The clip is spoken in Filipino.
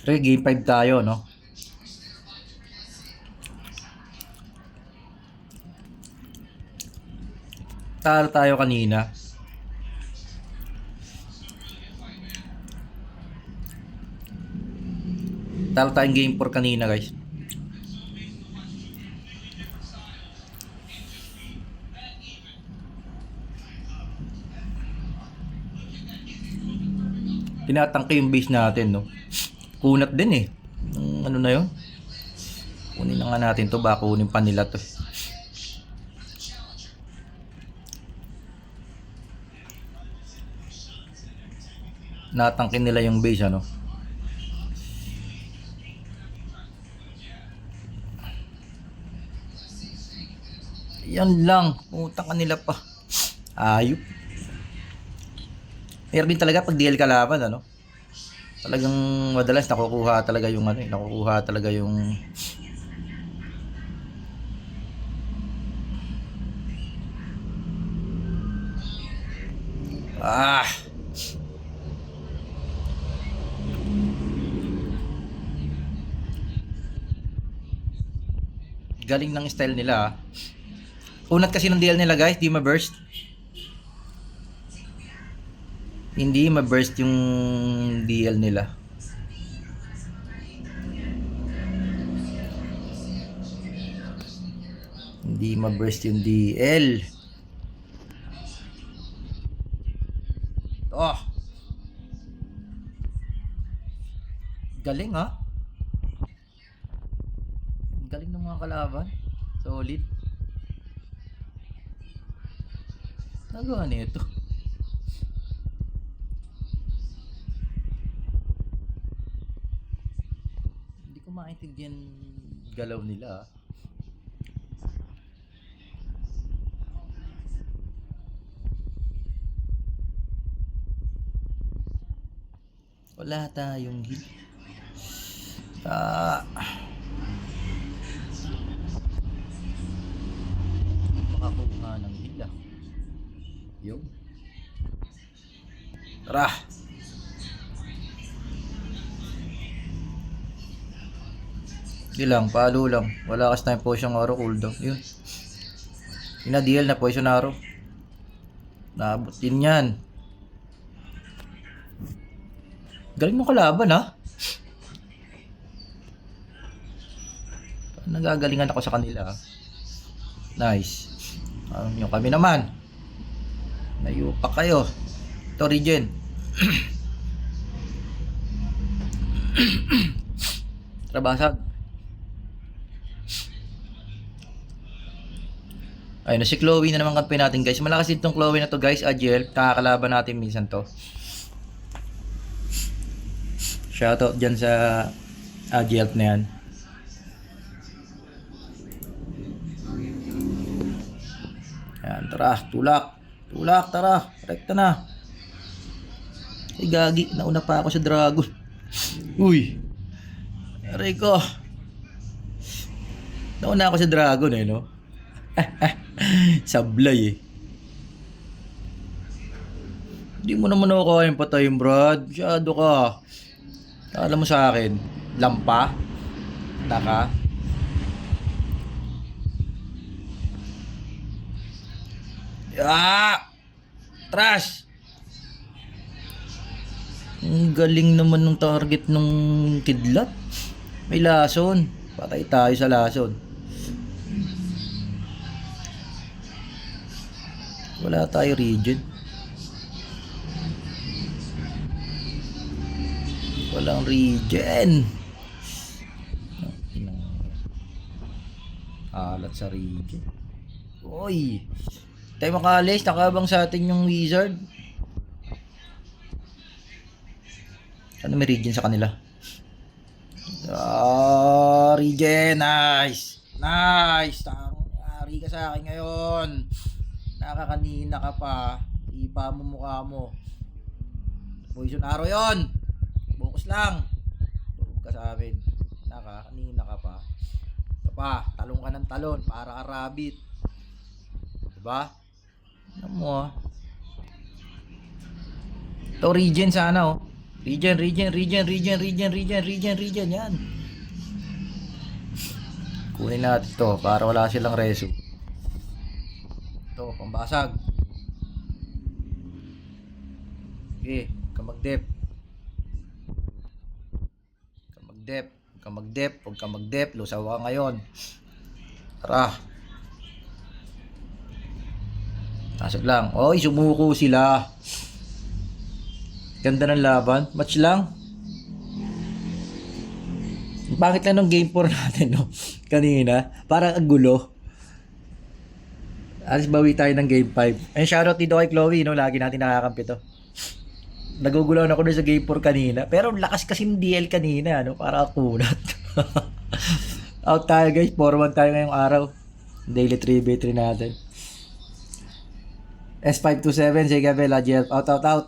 Okay, game 5 tayo, no? Talo tayo kanina. Talo tayong game 4 kanina, guys. Tinatangke yung base natin, no? Kunat din eh. Ano na yun? Kunin na nga natin to. Baka kunin pa nila to. Natangke nila yung base, ano? Yan lang. Putang kanila pa. Ayop. Meron din talaga pag DL kalaban, ano? Talagang madalas nakukuha talaga yung ano, nakukuha talaga yung galing ng style nila. Unat kasi ng DL nila, guys, di ma-burst. Hindi ma-burst yung DL nila. Hindi ma-burst yung DL. Oh. Galing, ha? Galing ng mga kalaban. Solid. Nagawa niya ito. Hindi ko maintindihan galaw nila, ha? Wala tayong heal. Makakuha ng heal, ah. Yo. Tara. Hindi lang, palo lang. Wala kasi tayong potion arrow cooldown. Yun. Ina-deal na poison arrow. Naabot din yan. Galing mo kalaban, ha? Nagagalingan ako sa kanila, ha? Nice. Yung kami naman. Layo pa kayo. Ito, regen. Trabasag. Ayun, si Chloe na naman kampi natin, guys. Malakas din tong Chloe na to, guys. Agile. Kakalaban natin minsan to. Shoutout dyan sa Agile na yan. Ayan, tara. Tulak. Tulak, tara. Rekta na. Ay, gagi. Nauna pa ako sa dragon. Uy. Aray ko. Nauna ako sa dragon, eh, no? Sablay, eh. Hindi mo naman ako kayang patayin, Brad. Masyado ka. Alam mo sa akin, lampa, taka. Trash. Ang galing naman ng target ng kidlat. May lason. Patay tayo sa lason. Wala tayo regen. Walang regen. Alat sa regen. Oy. Tayo makalis. Nakabang sa atin yung wizard. Ano may regen sa kanila? Regen. Nice. Nice. Ari ka sa akin ngayon. Nakakanina ka pa. Ipa mo mukha mo. Poison arrow yon. Bukas lang. Tulog ka sa amin. Kanina ka pa. Ito pa, talong ka ng talon para ka rabbit. Diba? Ano mo, ah? Ito regen sana, oh. Regen. Yan. Kunin natin to para wala silang reso. Ito, pambasag. Okay, kamagdep. Huwag ka magdep. Lusaw ka ngayon. Tara. Pasok lang. Oy, sumuko sila. Ganda ng laban. Match lang. Bakit lang nung game 4 natin, no? Kanina. Parang ang gulo. Alis bawi tayo ng game 5. Ayun, shoutout dito kay Chloe, no? Lagi natin nakakampi to. Nagugulaw ako doon sa game 4 kanina. Pero lakas kasi ng DL kanina, no? Para kunat. Out tayo, guys. 4-1 tayo ngayong araw. Daily 3v3 natin. S527, Jay Gabel, out.